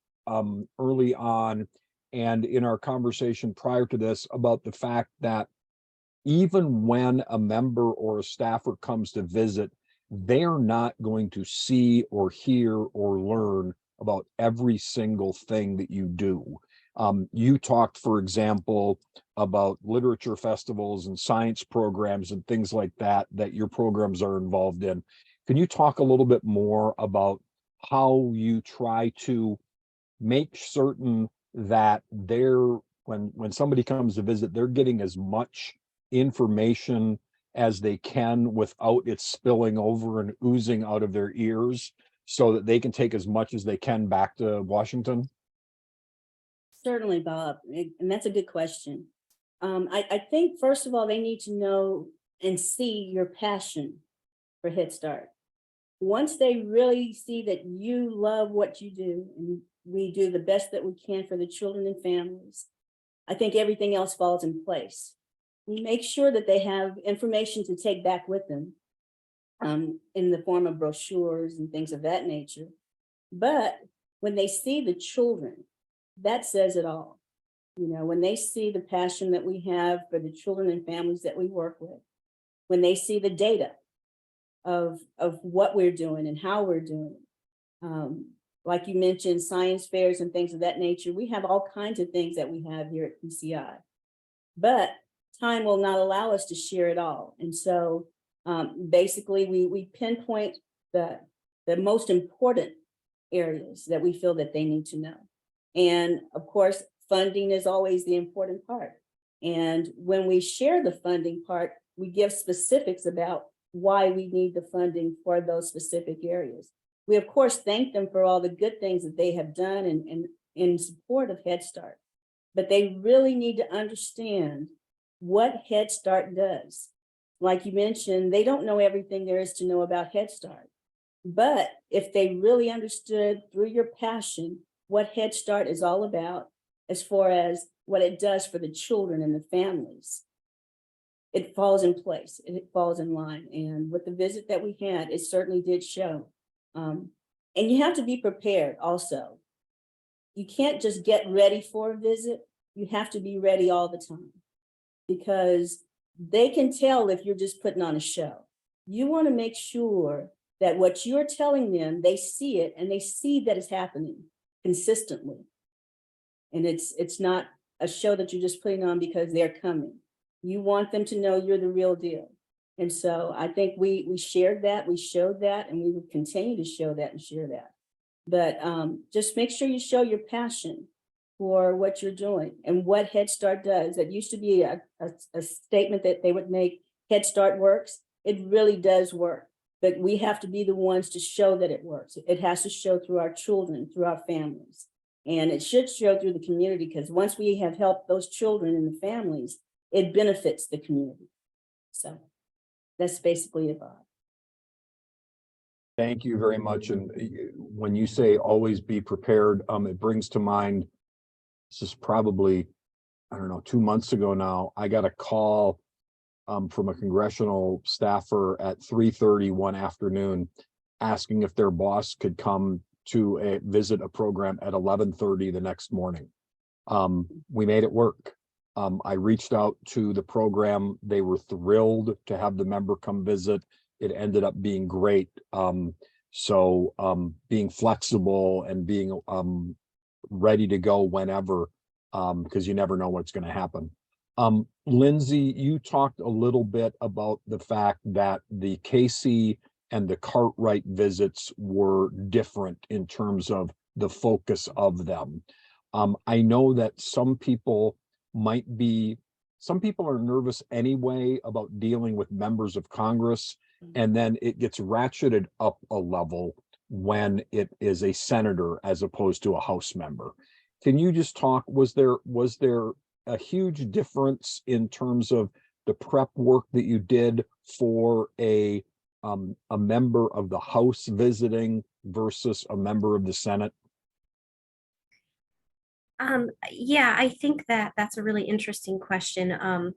early on and in our conversation prior to this about the fact that even when a member or a staffer comes to visit, they're not going to see or hear or learn about every single thing that you do. You talked, for example, about literature festivals and science programs and things like that your programs are involved in. Can you talk a little bit more about how you try to make certain that when somebody comes to visit, they're getting as much information as they can without it spilling over and oozing out of their ears, so that they can take as much as they can back to Washington? Certainly, Bob, and that's a good question. I think, first of all, they need to know and see your passion for Head Start. Once they really see that you love what you do, and we do the best that we can for the children and families, I think everything else falls in place. We make sure that they have information to take back with them in the form of brochures and things of that nature. But when they see the children, that says it all. When they see the passion that we have for the children and families that we work with, when they see the data of what we're doing and how we're doing it. Like you mentioned, science fairs and things of that nature. We have all kinds of things that we have here at PCI, but time will not allow us to share it all. And so basically we pinpoint the most important areas that we feel that they need to know. And of course, funding is always the important part. And when we share the funding part, we give specifics about why we need the funding for those specific areas. We, of course, thank them for all the good things that they have done and in support of Head Start. But they really need to understand what Head Start does. Like you mentioned, they don't know everything there is to know about Head Start. But if they really understood through your passion what Head Start is all about, as far as what it does for the children and the families, it falls in place, it falls in line. And with the visit that we had, it certainly did show. And you have to be prepared also. you can't just get ready for a visit. You have to be ready all the time, because they can tell if you're just putting on a show. You want to make sure that what you're telling them, they see it and they see that it's happening consistently. And it's not a show that you're just putting on because they're coming. You want them to know you're the real deal. And so I think we shared that, we showed that, and we will continue to show that and share that. But just make sure you show your passion for what you're doing and what Head Start does. That used to be a statement that they would make, Head Start works. It really does work, but we have to be the ones to show that it works. It has to show through our children, through our families. And it should show through the community, because once we have helped those children and the families, it benefits the community. So that's basically it, Bob. Thank you very much. And when you say always be prepared, it brings to mind, this is probably, I don't know, 2 months ago now, I got a call from a congressional staffer at 3:30 one afternoon asking if their boss could come to visit a program at 11:30 the next morning. We made it work. I reached out to the program. They were thrilled to have the member come visit. It ended up being great. So being flexible and being ready to go whenever, because you never know what's going to happen. Lindsey, you talked a little bit about the fact that the Casey and the Cartwright visits were different in terms of the focus of them. I know that some people are nervous anyway about dealing with members of Congress, and then it gets ratcheted up a level when it is a senator as opposed to a House member. Can you just talk, was there a huge difference in terms of the prep work that you did for a member of the House visiting versus a member of the Senate? Yeah, I think that's a really interesting question.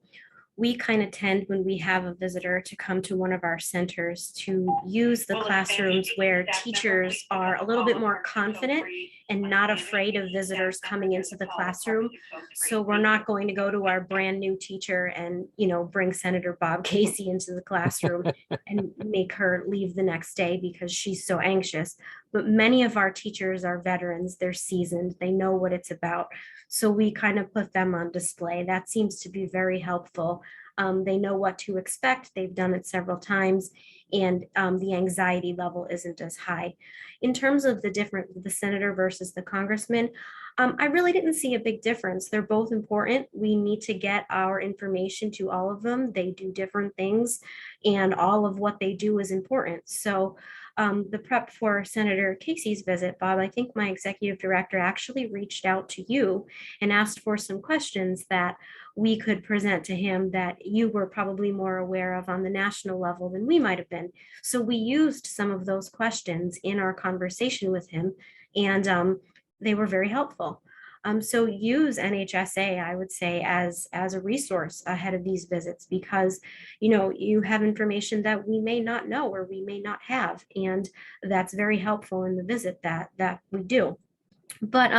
We kind of tend, when we have a visitor to come to one of our centers, to use the classrooms where teachers are a little bit more confident and not afraid of visitors coming into the classroom. So we're not going to go to our brand new teacher and, bring Senator Bob Casey into the classroom and make her leave the next day because she's so anxious. But many of our teachers are veterans, they're seasoned, they know what it's about. So we kind of put them on display. That seems to be very helpful. They know what to expect. They've done it several times, and the anxiety level isn't as high. In terms of the senator versus the congressman, I really didn't see a big difference. They're both important. We need to get our information to all of them. They do different things, and all of what they do is important. So the prep for Senator Casey's visit, Bob, I think my executive director actually reached out to you and asked for some questions that we could present to him that you were probably more aware of on the national level than we might have been. So we used some of those questions in our conversation with him, and they were very helpful. So use NHSA, I would say, as a resource ahead of these visits, because you have information that we may not know or we may not have, and that's very helpful in the visit that we do. But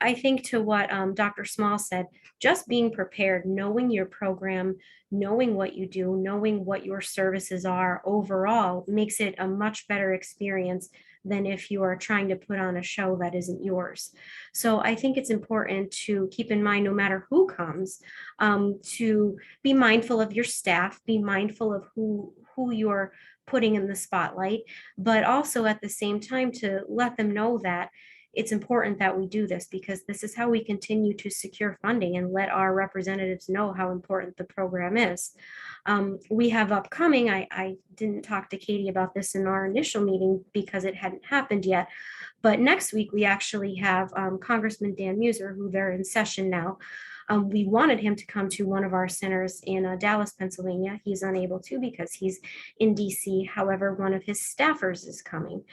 I think to what Dr. Small said, just being prepared, knowing your program, knowing what you do, knowing what your services are overall makes it a much better experience than if you are trying to put on a show that isn't yours. So I think it's important to keep in mind, no matter who comes, to be mindful of your staff, be mindful of who you're putting in the spotlight, but also at the same time to let them know that it's important that we do this, because this is how we continue to secure funding and let our representatives know how important the program is. We have upcoming, I didn't talk to Katie about this in our initial meeting because it hadn't happened yet, but next week we actually have Congressman Dan Muser, who they're in session now. We wanted him to come to one of our centers in Dallas, Pennsylvania. He's unable to because he's in DC. However, one of his staffers is coming.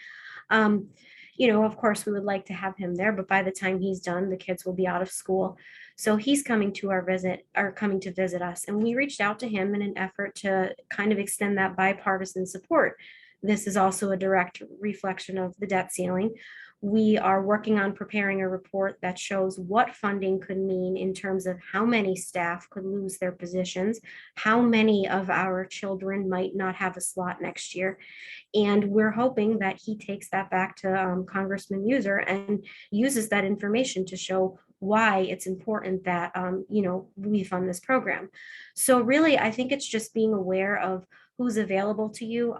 Of course, we would like to have him there, but by the time he's done, the kids will be out of school. So he's coming to visit us. And we reached out to him in an effort to kind of extend that bipartisan support, this is also a direct reflection of the debt ceiling. We are working on preparing a report that shows what funding could mean in terms of how many staff could lose their positions, how many of our children might not have a slot next year. And we're hoping that he takes that back to Congressman User and uses that information to show why it's important that, we fund this program. So really, I think it's just being aware of who's available to you.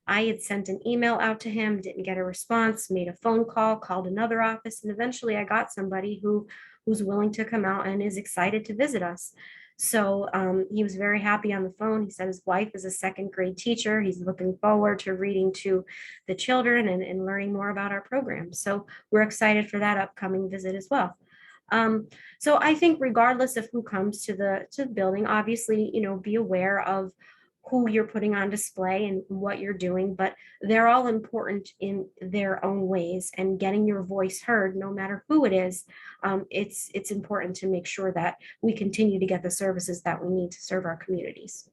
I had sent an email out to him, didn't get a response, made a phone call, called another office, and eventually I got somebody who's willing to come out and is excited to visit us. So he was very happy on the phone. He said his wife is a second grade teacher. He's looking forward to reading to the children and learning more about our program. So we're excited for that upcoming visit as well. So I think regardless of who comes to the building, obviously, be aware of who you're putting on display and what you're doing, but they're all important in their own ways, and getting your voice heard, no matter who it is, it's important to make sure that we continue to get the services that we need to serve our communities.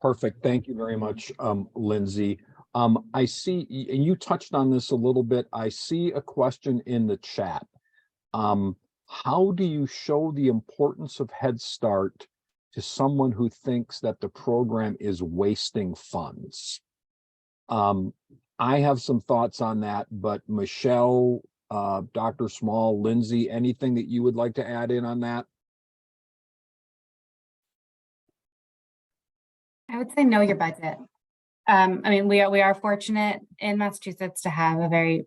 Perfect. Thank you very much, Lindsey. I see, and you touched on this a little bit. I see a question in the chat. How do you show the importance of Head Start to someone who thinks that the program is wasting funds? I have some thoughts on that, but Michelle, Dr. Small, Lindsey, anything that you would like to add in on that? I would say know your budget. We are fortunate in Massachusetts to have a very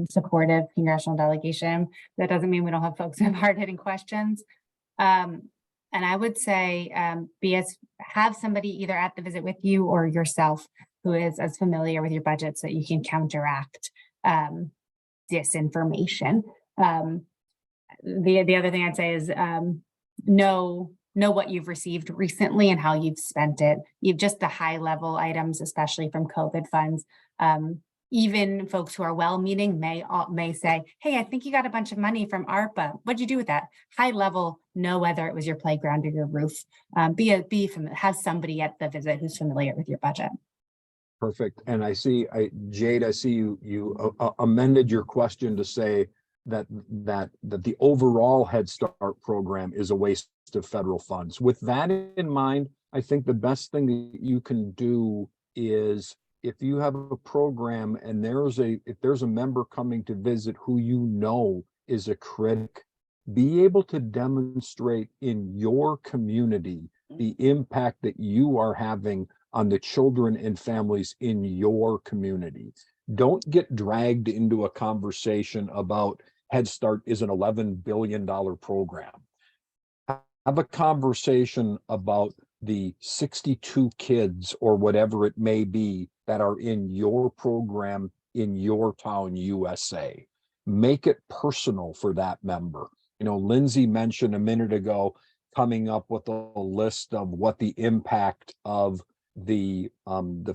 supportive congressional delegation. That doesn't mean we don't have folks who have hard-hitting questions. And I would say have somebody either at the visit with you or yourself who is as familiar with your budget so that you can counteract disinformation. The other thing I'd say is know what you've received recently and how you've spent it. You've just the high level items, especially from COVID funds. Even folks who are well-meaning may say, hey, I think you got a bunch of money from ARPA. What'd you do with that? High level, know whether it was your playground or your roof. Have somebody at the visit who's familiar with your budget. Perfect. And I see, Jade, I see you amended your question to say that the overall Head Start program is a waste of federal funds. With that in mind, I think the best thing that you can do is, if you have a program and if there's a member coming to visit who you know is a critic, be able to demonstrate in your community the impact that you are having on the children and families in your community. Don't get dragged into a conversation about Head Start is an $11 billion program. Have a conversation about the 62 kids or whatever it may be that are in your program in your town, USA. Make it personal for that member. Lindsey mentioned a minute ago coming up with a list of what the impact of the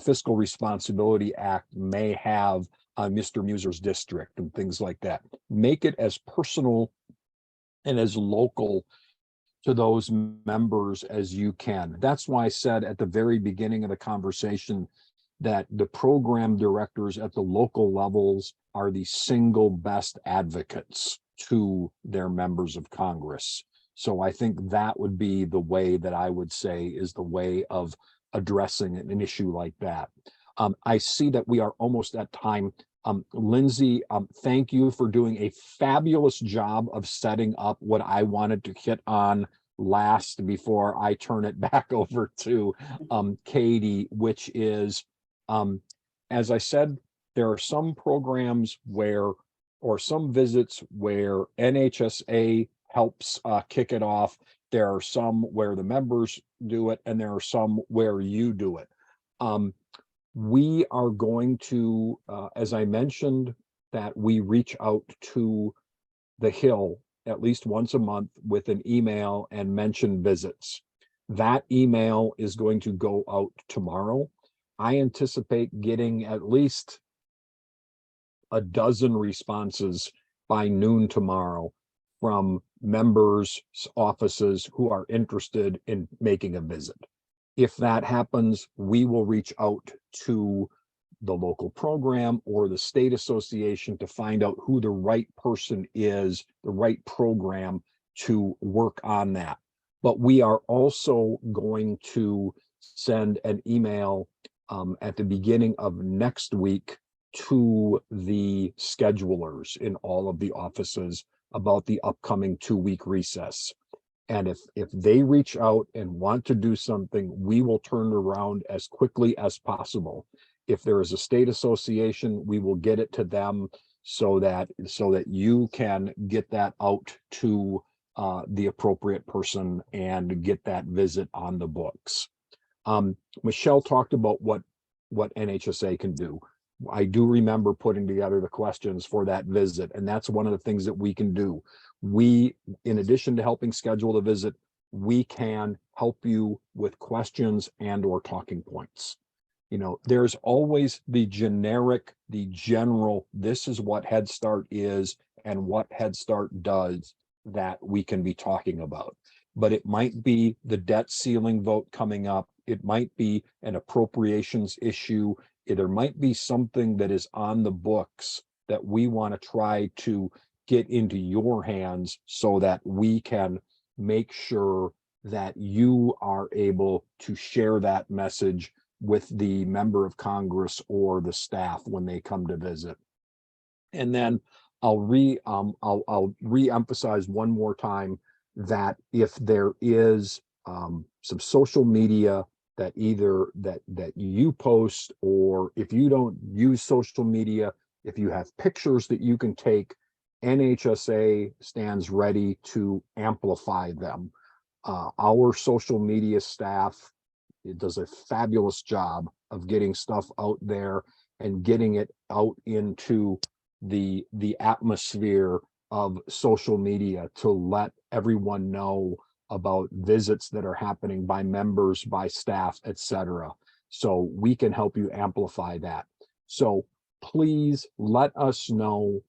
Fiscal Responsibility Act may have on Mr. Muser's district and things like that. Make it as personal and as local to those members as you can. That's why I said at the very beginning of the conversation that the program directors at the local levels are the single best advocates to their members of Congress. So I think that would be the way that I would say is the way of addressing an issue like that. I see that we are almost at time. Lindsey, thank you for doing a fabulous job of setting up what I wanted to hit on last before I turn it back over to Katie, which is, as I said, there are some programs or some visits where NHSA helps kick it off. There are some where the members do it, and there are some where you do it. We are going to, as I mentioned, that we reach out to the Hill at least once a month with an email and mention visits. That email is going to go out tomorrow. I anticipate getting at least a dozen responses by noon tomorrow from members' offices who are interested in making a visit. If that happens, we will reach out to the local program or the state association to find out who the right person is, the right program to work on that. But we are also going to send an email at the beginning of next week to the schedulers in all of the offices about the upcoming 2-week recess. And if they reach out and want to do something, we will turn around as quickly as possible. If there is a state association, we will get it to them so that you can get that out to the appropriate person and get that visit on the books. Michelle talked about what NHSA can do. I do remember putting together the questions for that visit, and that's one of the things that we can do. We, in addition to helping schedule the visit, we can help you with questions and or talking points. You know, there's always the generic, the general, this is what Head Start is and what Head Start does that we can be talking about. But it might be the debt ceiling vote coming up. It might be an appropriations issue. There might be something that is on the books that we want to try to get into your hands so that we can make sure that you are able to share that message with the member of Congress or the staff when they come to visit. And then I'll re-emphasize one more time that if there is some social media that either that you post, or if you don't use social media, if you have pictures that you can take, NHSA stands ready to amplify them. Our social media staff, it does a fabulous job of getting stuff out there and getting it out into the atmosphere of social media to let everyone know about visits that are happening by members, by staff, etc. So we can help you amplify that. So please let us know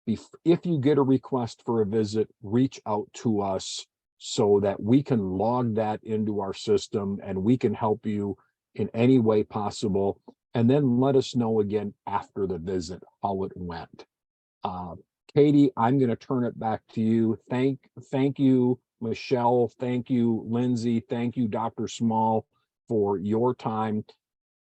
if you get a request for a visit, reach out to us so that we can log that into our system and we can help you in any way possible. And then let us know again after the visit how it went. Katie, I'm going to turn it back to you. Thank you, Michelle. Thank you, Lindsey. Thank you, Dr. Small, for your time.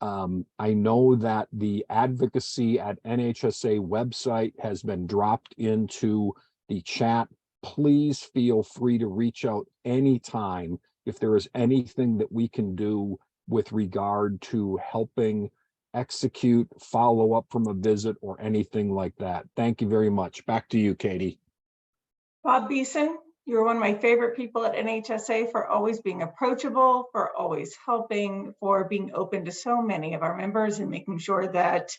I know that the Advocacy at NHSA website has been dropped into the chat. Please feel free to reach out anytime if there is anything that we can do with regard to helping execute, follow up from a visit or anything like that. Thank you very much. Back to you, Katie. Bob Bissen, you're one of my favorite people at NHSA for always being approachable, for always helping, for being open to so many of our members and making sure that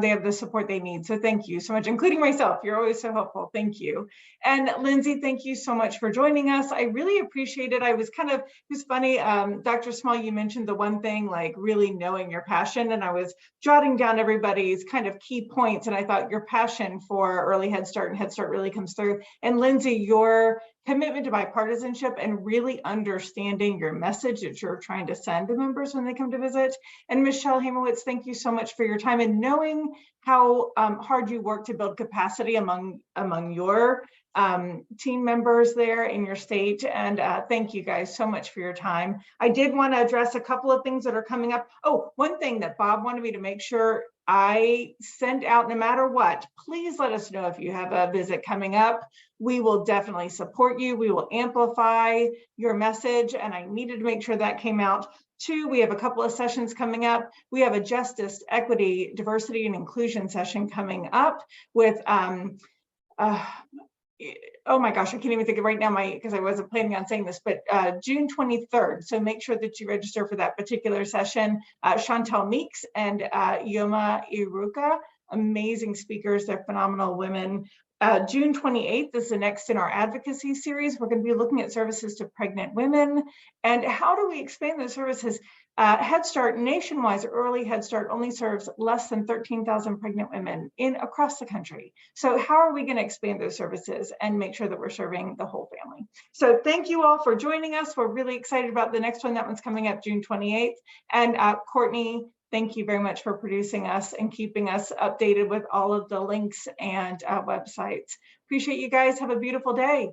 they have the support they need. So thank you so much, including myself. You're always so helpful. Thank you. And Lindsey, thank you so much for joining us. I really appreciate it. I was it was funny, Dr. Small, you mentioned the one thing, like really knowing your passion, and I was jotting down everybody's kind of key points, and I thought your passion for early Head Start and Head Start really comes through. And Lindsey, your commitment to bipartisanship and really understanding your message that you're trying to send to members when they come to visit. And Michelle Haimowitz, thank you so much for your time and knowing how hard you work to build capacity among your team members there in your state. And thank you guys so much for your time. I did want to address a couple of things that are coming up. Oh, one thing that Bob wanted me to make sure I send out, no matter what, please let us know if you have a visit coming up. We will definitely support you. We will amplify your message. And I needed to make sure that came out. 2, we have a couple of sessions coming up. We have a Justice, Equity, Diversity, and Inclusion session coming up with, oh my gosh, I can't even think of right now because I wasn't planning on saying this, but June 23rd. So make sure that you register for that particular session. Chantel Meeks and Yoma Iruka, amazing speakers. They're phenomenal women June 28th is the next in our advocacy series. We're going to be looking at services to pregnant women and how do we expand those services. Head Start nationwide, early Head Start only serves less than 13,000 pregnant women across the country. So how are we going to expand those services and make sure that we're serving the whole family? So thank you all for joining us. We're really excited about the next one. That one's coming up June 28th. And Courtney, thank you very much for producing us and keeping us updated with all of the links and websites. Appreciate you guys. Have a beautiful day.